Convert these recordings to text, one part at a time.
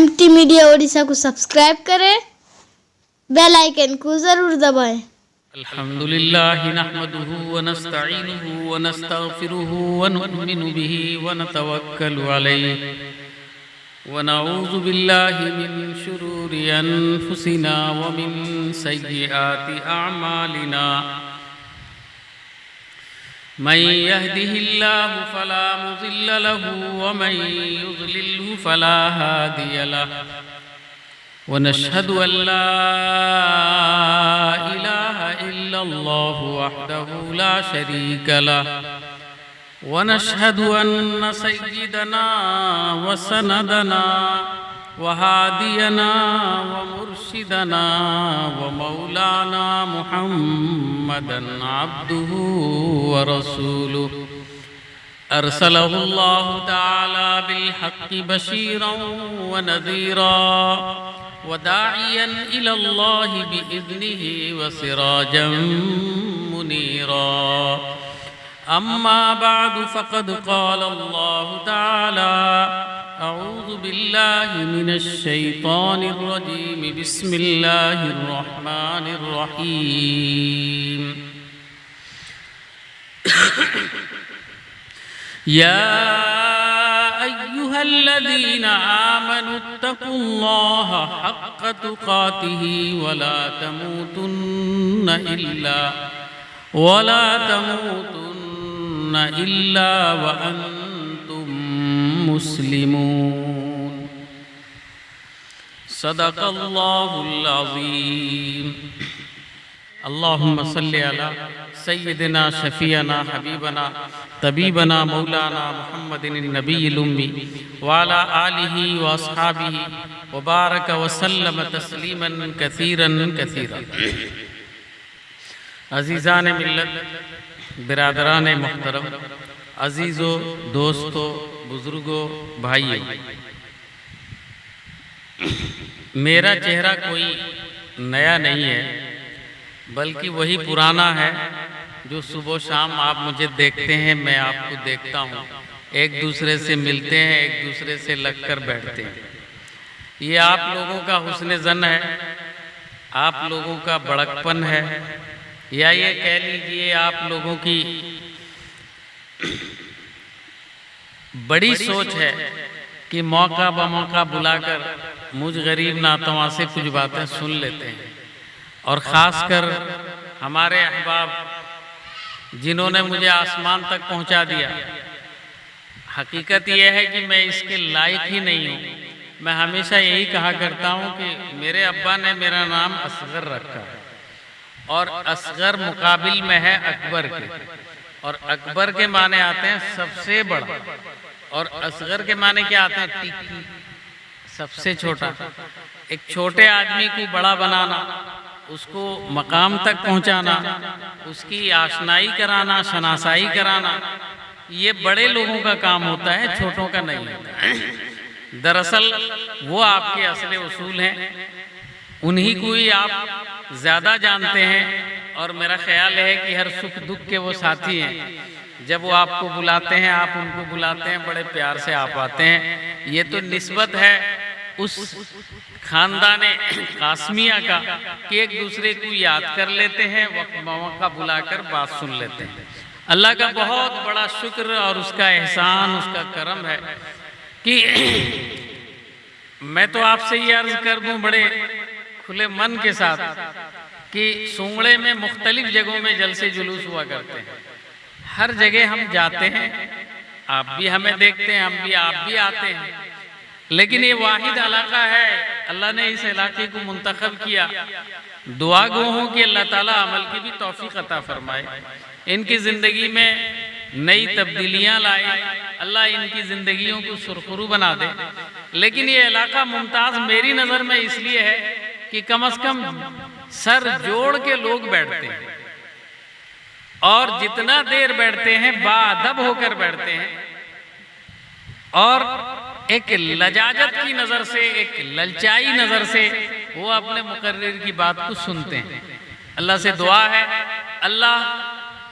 MT media Odisha को subscribe करें, bell icon को ज़रूर दबाएं। अल्हम्दुलिल्लाहि नहमदुहु व नस्तईनुहु व नस्तगफिरुहु व नु'मिनु बिही व नतवक्कलु अलैहि व नऊज़ु बिल्लाहि मिन शुरूरि अनफुसिना व मिन सय्यिआति अअमालिना। मन यहदिहिल्लाहु फला मुज़िल्ल लहु व मन युज़लिल्हु फला हादिय लहु व नशहदु अल्ला इलाहा इल्लल्लाहु वहदहु ला शरीक लहु व नशहदु अन्न सय्यिदना व सनदना व हादियना व मुर्शिदना व मौलाना मुहम्मदन अब्दुहु व रसूलुहु अरसलहुल्लाहु तआला बिलहक्कि बशीरन व नज़ीरा व दाइयन इलल्लाहि बिइज़्निहि व सिराजन मुनीरा। अम्मा बअद फ़क़द क़ालल्लाहु तआला अऊज़ु बिल्लाहि मिनश शैतानिर रजीम बिस्मिल्लाहिर रहमानिर रहीम। या अय्युहल्लज़ीना आमनु इत्तक़ुल्लाहा हक़्क़ तुक़ातिही वला तमूतुन्न इल्ला व अंतुम मुस्लिमून। सदक़ल्लाहुल अज़ीम। अल्लाहुम्मा सल्लि अला सय्यिदिना शफ़ीअना हबीबना तबीबना मौलाना मुहम्मदिन नबील उम्मी व अला आलिहि व अस्हाबिहि व बारक व सल्लम तस्लीमन कसीरन कसीरा। अज़ीज़ान मिल्लत, बिरादरान मुहतरम, अज़ीज़ों, दोस्तों, बुज़ुर्गों, भाइयों, मेरा चेहरा कोई नया नहीं है बल्कि वही पुराना है जो सुबह शाम आप मुझे देखते हैं, मैं आपको देखता हूँ। एक दूसरे से मिलते हैं, एक दूसरे से लगकर बैठते हैं। ये आप लोगों का हुस्न ज़न है, आप लोगों का बड़कपन है, या ये कह लीजिए आप लोगों की बड़ी सोच है कि मौका बमौका बुलाकर मुझ गरीब नातवा से कुछ बातें सुन लेते हैं। और ख़ासकर हमारे अहबाब जिन्होंने मुझे आसमान तक पहुंचा दिया। हकीकत यह है कि मैं इसके लायक ही नहीं हूँ। मैं हमेशा यही कहा करता हूँ कि मेरे अब्बा ने मेरा नाम असगर रखा है और असगर मुकाबिल में है अकबर के, और अकबर के माने आते हैं सबसे बड़ा, और असगर के माने क्या आते हैं? टिक्की, सबसे छोटा। एक छोटे आदमी को बड़ा बनाना, उसको मकाम तक पहुंचाना, उसकी आशनाई कराना, शनासाई कराना, ये बड़े लोगों का काम होता है, छोटों का नहीं होता। दरअसल वो आपके असले उसूल हैं, उन्हीं को ही आप ज़्यादा जानते हैं। और मेरा ख्याल है कि हर सुख दुख के वो साथी हैं। जब वो आपको बुलाते हैं, आप उनको बुलाते हैं, बड़े प्यार से आप आते हैं। ये तो निस्बत है उस खानदाने कासमिया का कि एक दूसरे को याद कर लेते हैं, वक्त मौका बुलाकर बात सुन लेते हैं। अल्लाह का बहुत बड़ा शुक्र और उसका एहसान, उसका करम है कि मैं तो आपसे ये अर्ज कर दूं बड़े खुले मन के साथ कि सूंगड़े में मुख्तलिफ जगहों में जलसे जुलूस हुआ करते हैं। हर जगह हम जाते हैं, आप भी हमें देखते हैं, हम भी आप भी आते हैं, लेकिन ये वाहिद इलाका है, अल्लाह ने इस इलाके को मुंतखब किया। दुआ गो हूँ कि अल्लाह ताला अमल की भी तौफीक अता फरमाए, इनकी ज़िंदगी में नई तब्दीलियाँ लाए, अल्लाह इनकी ज़िंदगियों को सुरखरू बना दे। लेकिन ये इलाका मुमताज़ मेरी नज़र में इसलिए है कि कम से कम सर जोड़ के लोग बैठते हैं, और जितना देर बैठते हैं बाअदब होकर बैठते हैं, और एक लजाजत की नज़र से, एक ललचाई नज़र से वो अपने मुकर्रिर की बात को सुनते हैं। अल्लाह से दुआ है अल्लाह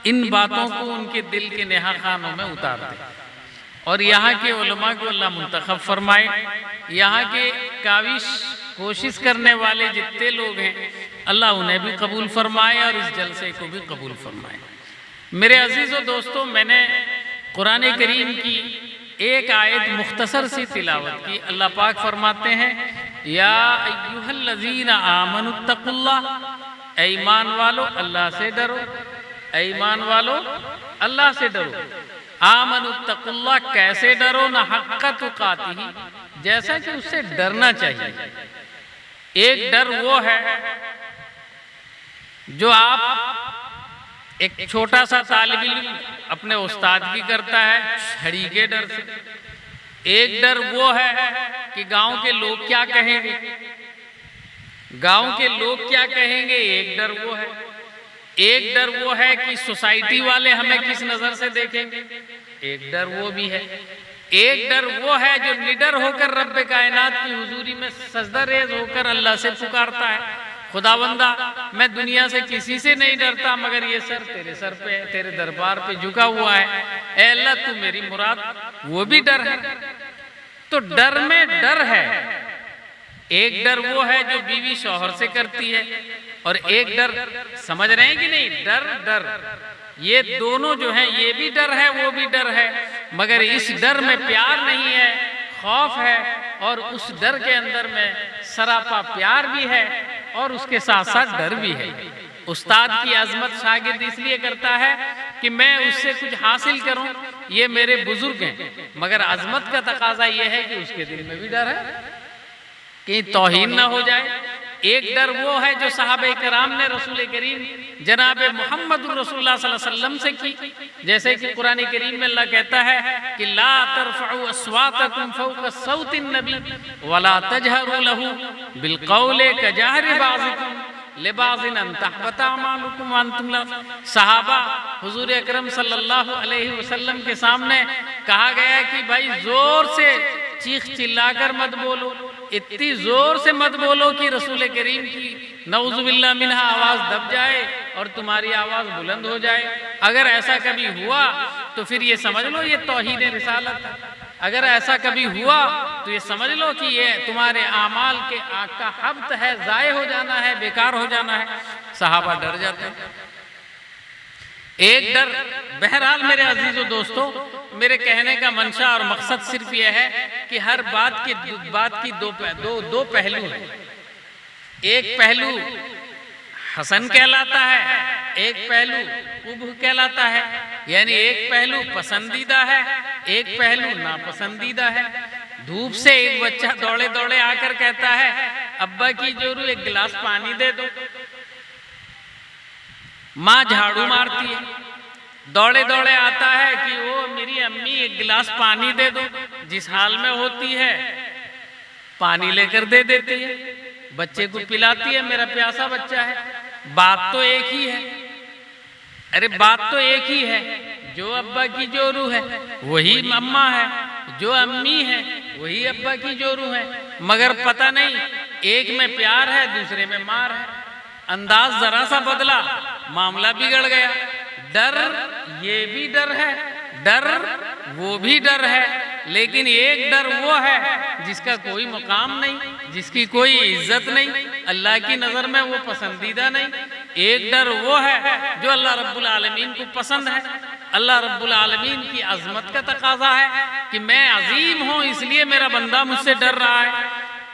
इन बातों को उनके दिल के नेहा खानों में उतार दे। और यहाँ के उलमा को अल्लाह मुंतखब फरमाए। यहाँ के काविश कोशिश करने वाले जितने लोग हैं अल्लाह उन्हें भी कबूल फरमाए और इस जलसे को भी कबूल फरमाए। मेरे अजीज़ों दोस्तों, मैंने कुरान करीम की एक आयत मुख्तसर सी तिलावत की। अल्लाह पाक फरमाते हैं, या अय्युहल्लज़ीना आमनुत्तकुल्लाह, ऐ ईमान वालो अल्लाह से डरो, ऐ ईमान वालो अल्लाह से डरो। आमनुत्तकुल्लाह, कैसे डरो ना, हक़्क़ तुक़ातिही, जैसा कि उससे डरना चाहिए। एक डर वो है जो आप एक छोटा सा तालिब इल्म अपने उस्ताद की करता है छड़ी के डर से। एक डर वो है कि गांव के लोग क्या कहेंगे, गांव के लोग क्या कहेंगे, एक डर वो है। एक डर वो है कि सोसाइटी वाले हमें किस नजर से देखेंगे, एक डर वो भी है। एक डर वो है जो निडर होकर रब्ब कायनात की हुजूरी में सजदा रेज होकर अल्लाह से पुकारता है, खुदावंदा मैं दुनिया से किसी से नहीं डरता मगर ये सर तेरे सर पे, तेरे दरबार पे झुका हुआ है, ऐ अल्लाह तू मेरी मुराद। वो भी डर है। तो डर में डर है। एक डर वो है जो बीवी शौहर से करती है, और एक डर, समझ रहे हैं कि नहीं, डर डर ये दोनों जो हैं, ये भी डर है वो भी डर है, मगर इस डर में प्यार नहीं है, खौफ है, और उस डर के अंदर में सरापा प्यार भी है और उसके साथ साथ डर भी है। उस्ताद की अजमत शागिर्द इसलिए करता है कि मैं उससे कुछ हासिल करूं, ये मेरे बुजुर्ग हैं, मगर अजमत का तकाजा ये है कि उसके दिल में भी डर है कि तौहीन ना हो जाए। एक डर वो है जो सहाबे कराम ने रसूल करीम जनाब मुहम्मदुर रसूलुल्लाह सल्लल्लाहु अलैहि वसल्लम से की। जैसे कि कुरान करीम में अल्लाह कहता है कि ला तरफउ अस्वातकुम फौका सौतिन नबी वला तजहरू लहू बिलकौल कजहरि बाज़िकुम लिबाज़िन अन तहबता अमालुकुम व अंतुम ला। सहाबा हुजूर अकरम सल्लल्लाहु अलैहि वसल्लम के सामने कहा गया कि भाई जोर से चीख चिल्लाकर मत बोलो, इतनी जोर से मत बोलो कि रसूल करीम की नऊजुबिल्लाह मिन्हा आवाज दब जाए और तुम्हारी आवाज बुलंद हो जाए। अगर ऐसा कभी हुआ तो फिर ये समझ लो ये तौहीद रिसालत है। अगर ऐसा कभी हुआ तो ये समझ लो कि ये तुम्हारे आमाल के का हब्त है, जाये हो जाना है, बेकार हो जाना है। सहाबा डर जाते हैं। एक डर, बहरहाल मेरे अजीजों दोस्तों, मेरे कहने का मंशा और मकसद सिर्फ यह है कि हर बात की दो पहलू हैं। एक पहलू हसन कहलाता है, एक पहलू कुबह कहलाता है, यानी एक पहलू पसंदीदा है, एक पहलू नापसंदीदा है। धूप से एक बच्चा दौड़े दौड़े आकर कहता है अब्बा की जोरू एक गिलास पानी दे दो, माँ झाड़ू मारती है, दौड़े दौड़े आता है कि वो मेरी अम्मी एक गिलास पानी दे दो, जिस हाल में होती है पानी लेकर दे देती है, बच्चे को पिलाती है, मेरा प्यासा बच्चा है। बात तो एक ही है, अरे बात तो एक ही है, जो अब्बा की जोरू है वही अम्मा है, जो अम्मी है वही अब्बा की जोरू है, मगर पता नहीं एक में प्यार है दूसरे में मार है। अंदाज जरा सा बदला मामला बिगड़ गया। डर ये भी डर है, डर वो भी डर है, लेकिन एक डर वो है जिसका कोई मुकाम नहीं, जिसकी कोई इज्जत नहीं, अल्लाह की नज़र में वो पसंदीदा नहीं। एक डर वो है जो अल्लाह रब्बुल आलमीन को पसंद है। अल्लाह रब्बुल आलमीन की अजमत का तकाजा है कि मैं अजीम हूँ इसलिए मेरा बंदा मुझसे डर रहा है।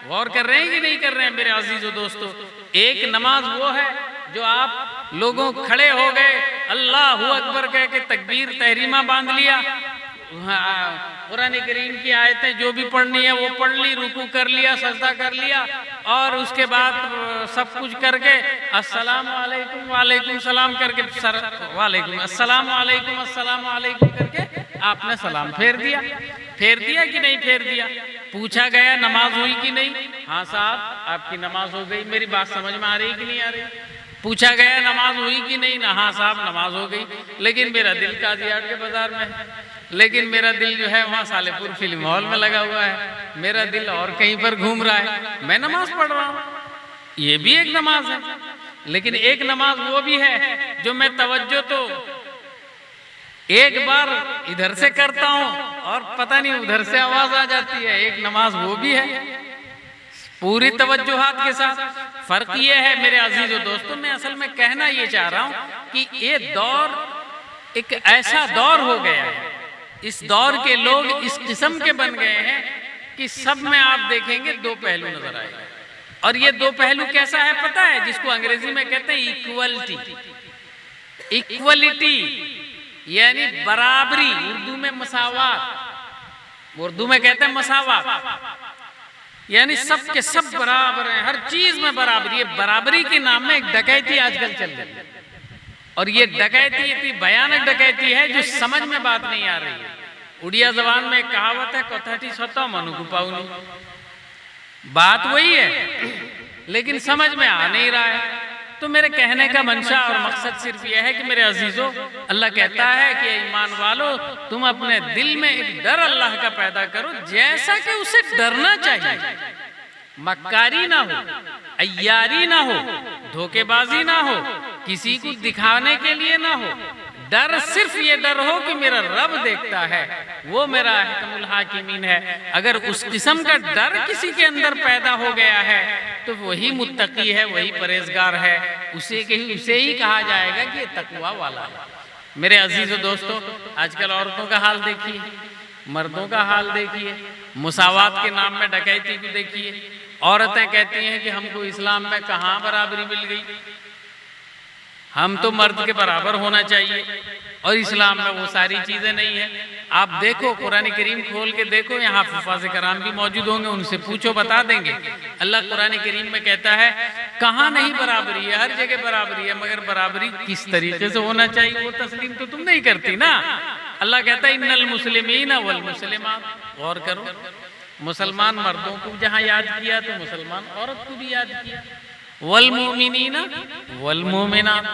गौर कर रहे हैं कि नहीं कर रहे हैं मेरे अजीजों दोस्तों? एक नमाज वो है जो आप लोगों खड़े हो गए, अल्लाहु अकबर कह के तकबीर तहरीमा बांध लिया, कुरान करीम की आयतें जो भी पढ़नी है वो पढ़ ली, रुकू कर लिया, सजदा कर लिया, और उसके बाद सब कुछ करके अस्सलामु अलैकुम वालेकुम सलाम करके वालेकुम अस्सलाम वालेकुम अस्सलाम वालेकुम करके आपने सलाम फेर दिया। फेर दिया कि नहीं फेर दिया? पूछा गया नमाज हुई कि नहीं? हाँ साहब आपकी नमाज हो गई। मेरी बात समझ में आ रही कि नहीं आ रही? पूछा गया नमाज हुई कि नहीं? ना हाँ साहब नमाज हो गई, लेकिन मेरा दिल कादियाट के बाजार में है, लेकिन मेरा दिल जो है वहाँ सालेपुर फिल्म हॉल में लगा हुआ है, मेरा दिल और कहीं पर घूम रहा है, मैं नमाज पढ़ रहा हूँ। ये भी एक नमाज है, लेकिन एक नमाज वो भी है जो मैं तवज्जो तो एक बार इधर से करता हूं और पता नहीं उधर से आवाज आ जाती है। एक नमाज वो भी है पूरी तवज्जुहात के साथ। फर्क ये है मेरे अजीजों दोस्तों, मैं असल में कहना ये चाह रहा हूं कि ये दौर एक ऐसा दौर हो गया है, इस दौर के लोग इस किस्म के बन गए हैं कि सब में आप देखेंगे दो पहलू नजर आएगा। और ये दो पहलू कैसा है पता है? जिसको अंग्रेजी में कहते हैं इक्वलिटी, इक्वलिटी यानी बराबरी, उर्दू में मसावात, उर्दू में कहते हैं मसावात, यानी सब के सब बराबर हैं, हर चीज में बराबरी। ये बराबरी के नाम में एक डकैती आजकल चल रही है, और ये डकैती इतनी भयानक डकैती है जो समझ में बात नहीं आ रही है। उड़िया जबान में एक कहावत है, कथाटी सोता मनु को पाऊनी, बात वही है लेकिन समझ में आ नहीं रहा है। तो मेरे कहने का मंशा और मकसद सिर्फ यह है कि मेरे अजीजों, अल्लाह कहता है कि ईमान वालों तुम अपने दिल में एक डर अल्लाह का पैदा करो जैसा कि उसे डरना चाहिए। मक्कारी ना हो, अय्यारी ना हो, धोखेबाजी ना हो, किसी को दिखाने के लिए ना हो। डर सिर्फ ये डर हो कि मेरा रब देखता है, वो मेरा अहकमुल हाकिमीन है। अगर उस किस्म का डर किसी के अंदर पैदा हो गया है तो वही मुत्तकी है, वही परहेजगार है, उसे ही कहा जाएगा कि ये तकवा वाला है। मेरे अजीजों दोस्तों, आजकल औरतों का हाल देखिए, मर्दों का हाल देखिए, मुसावात के नाम में डकैती को देखिए। औरतें कहती हैं कि हमको इस्लाम में कहाँ बराबरी मिल गई, हम तो मर्द के बराबर होना चाहिए, और इस्लाम में वो सारी चीजें नहीं है। आप देखो कुरान करीम खोल के देखो, यहाँ हुफ़ाज़ कराम भी मौजूद होंगे, उनसे पूछो बता देंगे। अल्लाह कुरान करीम में कहता है कहाँ नहीं बराबरी है, हर जगह बराबरी है, मगर बराबरी किस तरीके से होना चाहिए वो तस्लीम तो तुम नहीं करती ना। अल्लाह कहता है इन्नल मुस्लिमीन वल मुस्लिमात, गौर करो, मुसलमान मर्दों को जहाँ याद किया तो मुसलमान औरत को भी याद किया। वल मोमिनीना वल मोमिनात,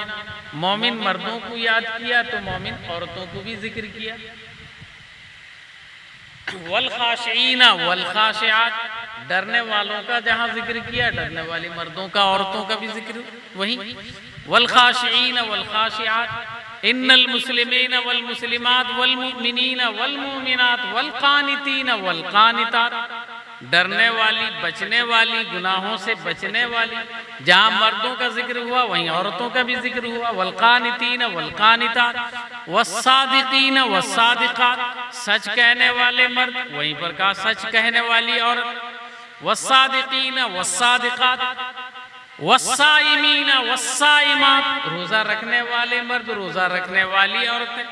मोमिन मर्दों को याद किया तो मोमिन औरतों को भी जिक्र किया। वल खाशिईना वल खाशिआत, डरने वालों का जहाँ जिक्र किया, डरने वाली मर्दों का औरतों का भी जिक्र वही। वल खाशिईना वल खाशिआत इन्नल मुस्लिमीना वल मुस्लिमात वल मुमिनीना वल मुमिनात वल कानितीना वल कानितात, डरने वाली, बचने वाली, गुनाहों से बचने वाली। जहाँ मर्दों का जिक्र हुआ वहीं औरतों का भी जिक्र हुआ। वल कानितीन वल कानितात वस्सादिकीन वस्सादिकात, सच कहने वाले मर्द, वहीं पर कहा सच कहने वाली औरत। वस्सादिकीन वस्सादिकात वस्साइमीन वस्साइमात, रोजा रखने वाले मर्द, रोजा रखने वाली औरतें।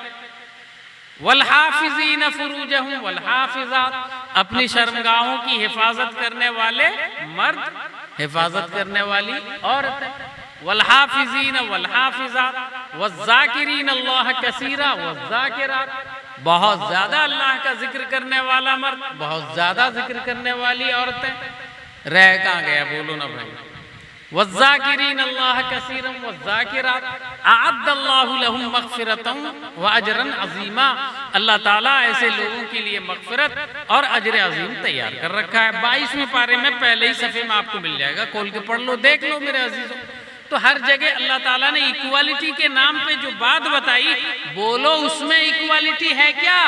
वल हाफिजीन फुरूजहुम वल हाफिजात, अपनी शर्मगाहों की हिफाजत करने वाले मर्द, हिफाजत करने वाली औरतें। वल हाफिजीन वल हाफिजात वज़्ज़ाकिरीन अल्लाह कसीरा वज़्ज़ाकिरात, बहुत ज्यादा अल्लाह का जिक्र करने वाला मर्द, बहुत ज्यादा जिक्र करने वाली औरतें। रह कहाँ गया, बोलो ना भाई। वज़्ज़ाकिरीन अल्लाह कसीरन वज़्ज़ाकिरात अअद्दल्लाहु लहुम मग़फ़िरतन व अजरन अज़ीमा, अल्लाह ताला ऐसे लोगों के लिए मग़फ़िरत और अजर अज़ीम तैयार कर रखा है। 22वें पारे में पहले ही सफ़े में आपको मिल जाएगा, खोल के पढ़ लो, देख लो मेरे अजीजों। तो हर जगह अल्लाह ताला ने इक्वालिटी के नाम पे जो बात बताई, बोलो उसमें इक्वालिटी है क्या?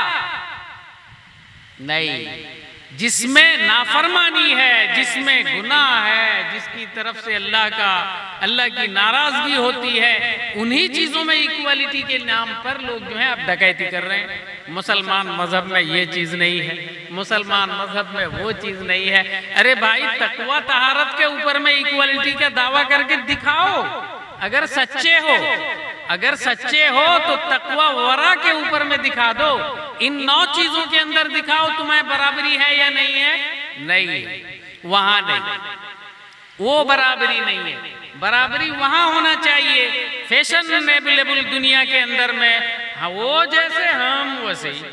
नहीं। जिसमें नाफरमानी है, जिसमें गुनाह है, जिसकी तरफ से अल्लाह की नाराजगी होती है, उन्हीं चीजों में इक्वालिटी के नाम पर लोग जो है अब डकैती कर रहे हैं। मुसलमान मजहब में ये चीज नहीं है, मुसलमान मजहब में वो चीज नहीं है। अरे भाई, तकवा तहारत के ऊपर में इक्वालिटी का दावा करके दिखाओ। अगर सच्चे हो, अगर सच्चे हो तो तकवा वरा के ऊपर में दिखा दो। इन 9 चीजों के अंदर दिखाओ तुम्हें बराबरी है या नहीं है। नहीं, वहां नहीं, वो बराबरी नहीं है। बराबरी वहां होना चाहिए फैशनेबल दुनिया के अंदर में। हाँ, वो जैसे हम वैसे ही,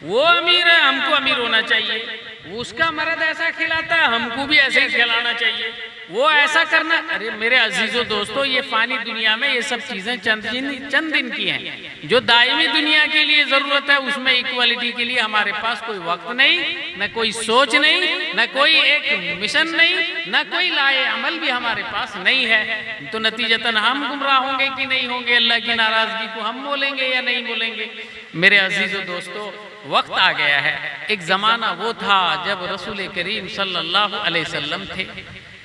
वो अमीर है हमको अमीर होना चाहिए, उसका मर्द ऐसा खिलाता है, हमको भी ऐसे ही खिलाना चाहिए, वो ऐसा करना। अरे मेरे अजीजों दोस्तों, ये फानी दुनिया में ये सब चीजें चंद दिन की हैं। जो दायमी दुनिया के लिए जरूरत है उसमें इक्वालिटी के लिए हमारे पास कोई वक्त नहीं, न कोई सोच नहीं, न कोई एक मिशन नहीं, न कोई लाए अमल भी हमारे पास नहीं है। तो नतीजतन हम गुमराह होंगे कि नहीं होंगे, अल्लाह की नाराजगी को हम बोलेंगे या नहीं बोलेंगे। मेरे अजीजों दोस्तों, वक्त आ गया है। एक जमाना वो था जब रसूल करीम सल्लल्लाहु अलैहि वसल्लम थे,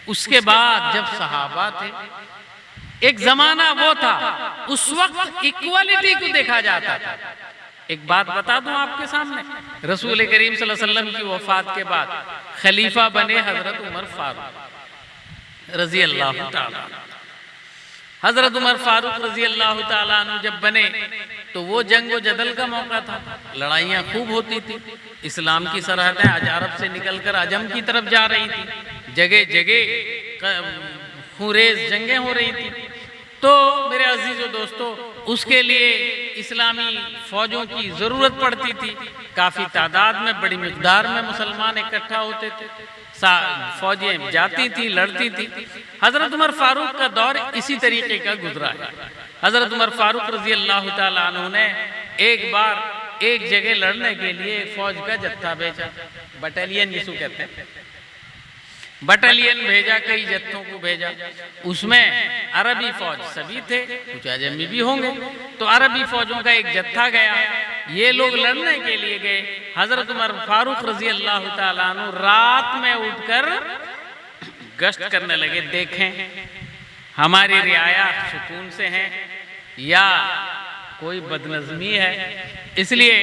उसके बाद जब सहाबा थे। एक जमाना वो था, उस वक्त इक्वालिटी को देखा जाता था। एक बात बता दूं आपके सामने, रसूल करीम सल्लल्लाहु अलैहि वसल्लम की वफात के बाद खलीफा बने हजरत उमर फारूक रजी अल्लाह ताला। हजरत उमर फारूक रजी अल्लाह ताला अन्हु जब बने तो वो जंग व जदल का मौका था, लड़ाइयाँ खूब होती थी। इस्लाम की सरहदें आज अरब से निकलकर अजम की तरफ जा रही थी, जगह जगह खूरेज जंगें हो रही थी। तो मेरे अजीजों दोस्तों, उसके लिए इस्लामी फौजों की ज़रूरत पड़ती थी। काफ़ी तादाद में, बड़ी मिकदार में मुसलमान इकट्ठा होते थे, फौजें जाती थी, लड़ती थी। हज़रत उमर फारूक का दौर इसी तरीके का गुजरा है। हज़रत उमर फारूक रजी अल्लाह ताला अन्हु ने एक बार एक जगह लड़ने के लिए फौज का जत्था भेजा, बटालियन जिसको कहते हैं, बटालियन भेजा, कई जत्थों को भेजा। उसमें अरबी फौज सभी थे, कुछ अजमी भी होंगे। तो अरबी फौजों का एक जत्था गया, ये लोग लड़ने के लिए गए। हजरत उमर फारूक रजी अल्लाह ताला अन्हु रात में उठकर गश्त करने लगे, देखें हमारी रियाया सुकून से हैं या कोई बदनज़मी है। इसलिए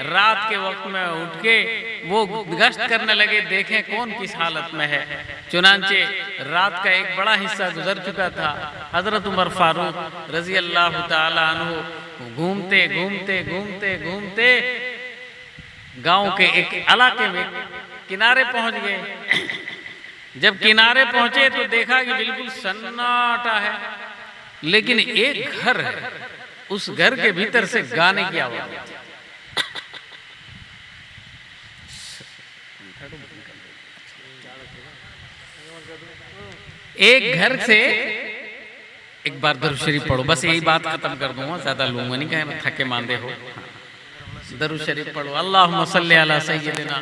रात के वक्त में उठ के वो गश्त करने लगे, देखें कौन किस हालत में है। चुनांचे रात का एक बड़ा हिस्सा गुजर चुका था। हजरत उमर फारूक रजी अल्लाह ताला अन्हु घूमते घूमते घूमते घूमते गांव के एक इलाके में किनारे पहुंच गए। जब किनारे पहुंचे तो देखा कि बिल्कुल सन्नाटा है, लेकिन एक घर है, उस घर के भीतर से गाने की आवाज। एक घर से, एक बार दरूद शरीफ पढ़ो, बस यही बात खत्म कर दूंगा, ज्यादा लूंगा नहीं, कहे थके मांदे हो। दरूद शरीफ पढ़ो। अल्लाहुम्मा सल्ली अला सय्यदिना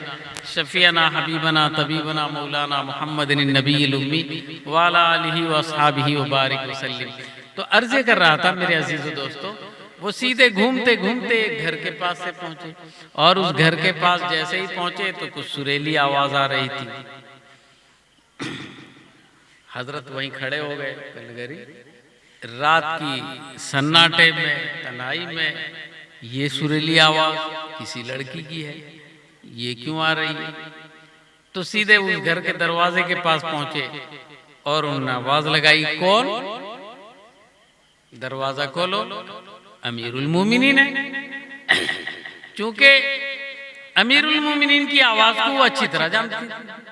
शफीअना हबीबना तबीबना मौलाना मुहम्मदिन नबील उम्मी व अला आलिहि व अस्हाबिहि व बारिक वसल्लिम। तो अर्ज़े कर रहा था मेरे अजीज़ों दोस्तों, वो सीधे घूमते घूमते एक घर के पास से पहुंचे, और उस घर के पास जैसे ही पहुंचे तो कुछ सुरीली आवाज आ रही थी। हजरत वहीं खड़े हो गए। कलगरी रात की सन्नाटे में, तनाई में, ये सुरीली आवाज किसी लड़की की है, ये क्यों आ रही है? तो सीधे उस घर के दरवाजे के पास पहुंचे और उन्होंने आवाज लगाई, कौन? दरवाजा खोलो, अमीरुल मोमिनीन है। चूंकि अमीरुल मोमिनीन की आवाज को वो अच्छी तरह जानती थी।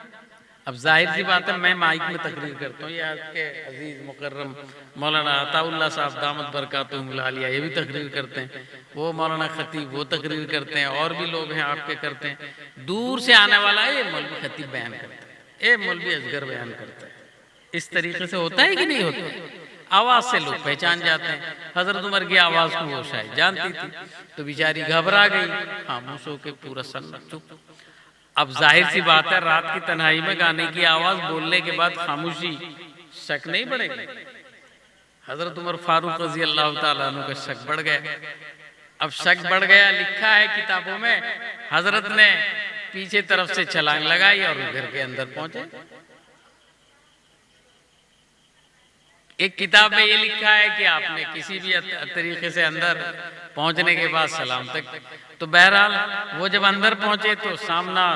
अब जाहिर सी बात है, मैं माइक में तकरीर करता हूँ, ये आपके अजीज मुकर्रम मौलाना अताउल्लाह साहब दामत बरकातुहुल आलिया ये भी तकरीर करते हैं, वो मौलाना खतीब वो तकरीर करते हैं, और भी लोग हैं आपके करते हैं। दूर से आने वाला है, ये मौलवी खतीब बयान करता है, ये मौलवी असगर बयान करता है। इस तरीके से होता है कि नहीं होता? आवाज से लोग पहचान जाते हैं। हजरत उमर की आवाज को वो शायद जानती थी, तो बेचारी घबरा गई, खामोश होकर पूरा सन्ना चुप। अब जाहिर सी बात है, रात की तन्हाई में गाने की आवाज, बोलने के बाद खामोशी, शक नहीं बढ़ेगा? हजरत उमर फारूक रजी अल्लाह ताला अन्हु का शक बढ़ गया। अब शक बढ़ गया, लिखा है किताबों में, हजरत ने पीछे तरफ से छलांग लगाई और घर के अंदर पहुंचे। एक किताब में ये लिखा है कि आपने किसी भी तरीके से अंदर पहुंचने के बाद सलाम तक। तो बहरहाल वो जब अंदर पहुंचे तो सामना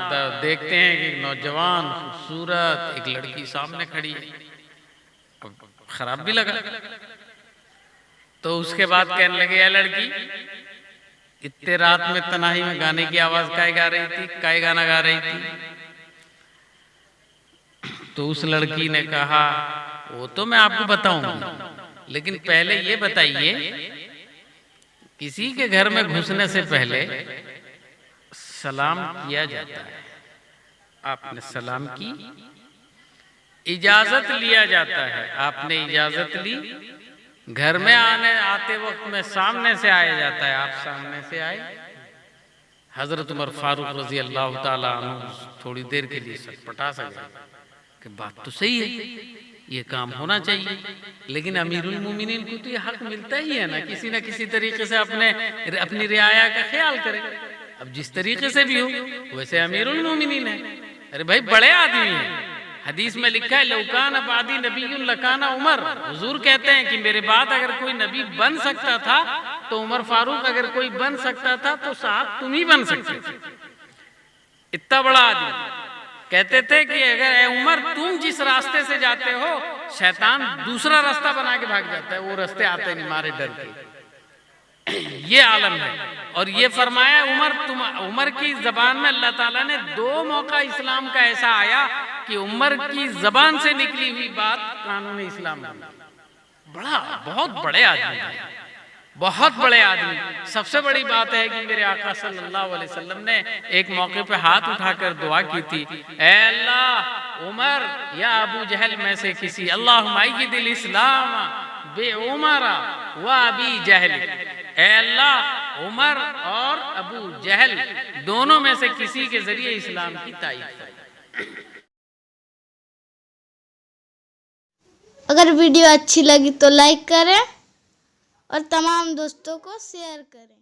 देखते हैं कि नौजवान खूबसूरत एक लड़की सामने खड़ी है। अब खराब भी लगा, तो उसके बाद कहने लगे, यह लड़की इतने रात में तनाही में गाने की आवाज काय गा रही थी, काय गाना गा रही थी? तो उस लड़की ने कहा, वो तो मैं आपको बताऊंगी, लेकिन पहले ये बताइए, किसी के घर में घुसने से पहले सलाम किया जाता है, आपने सलाम की, इजाजत लिया जाता है, आपने इजाजत ली। घर में आते वक्त में सामने से आया जाता है, आप सामने से आए। हजरत उमर फारूक रजी अल्लाह ताला अन्हु थोड़ी देर के लिए सटपटा सा गए कि बात तो सही है, ये काम होना चाहिए, लेकिन अमीरुल मोमिनीन को तो ये हक मिलता ही है ना किसी तरीके से अपनी रियाया का ख्याल करे। अब जिस तरीके से भी हो वैसे अमीरुल मोमिनीन है। अरे भाई बड़े आदमी हैं, हदीस में लिखा है लौकान अबादी नबीयुन लकाना उमर। हुजूर कहते हैं कि मेरे बाद अगर कोई नबी बन सकता था तो उमर फारूक, अगर कोई बन सकता था तो साहब तुम ही बन सकते थे। इतना बड़ा आदमी कहते थे कि अगर ए उमर तुम जिस रास्ते से जाते हो शैतान दूसरा रास्ता बना के भाग जाता है, वो रास्ते आते नहीं मारे डर के। ये आलम है। और ये फरमाया उमर की जबान में अल्लाह ताला ने 2 मौका इस्लाम का ऐसा आया कि उमर की जबान से निकली हुई बात कानून इस्लाम बना। बहुत बड़े आदमी, बहुत बड़े आदमी। सबसे बड़ी बात है कि मेरे आका सल्लल्लाहु अलैहि वसल्लम ने एक मौके पे हाथ उठाकर दुआ की थी, ऐ अल्लाह उमर या अबू जहल में से किसी, अल्लाहुम्मा अय्यिदिल इस्लाम बे उमरा व अबी जहल, ऐ अल्लाह उमर और अबू जहल दोनों में से किसी के जरिए इस्लाम की तायीद करे। अगर वीडियो अच्छी लगी तो लाइक करें और तमाम दोस्तों को शेयर करें।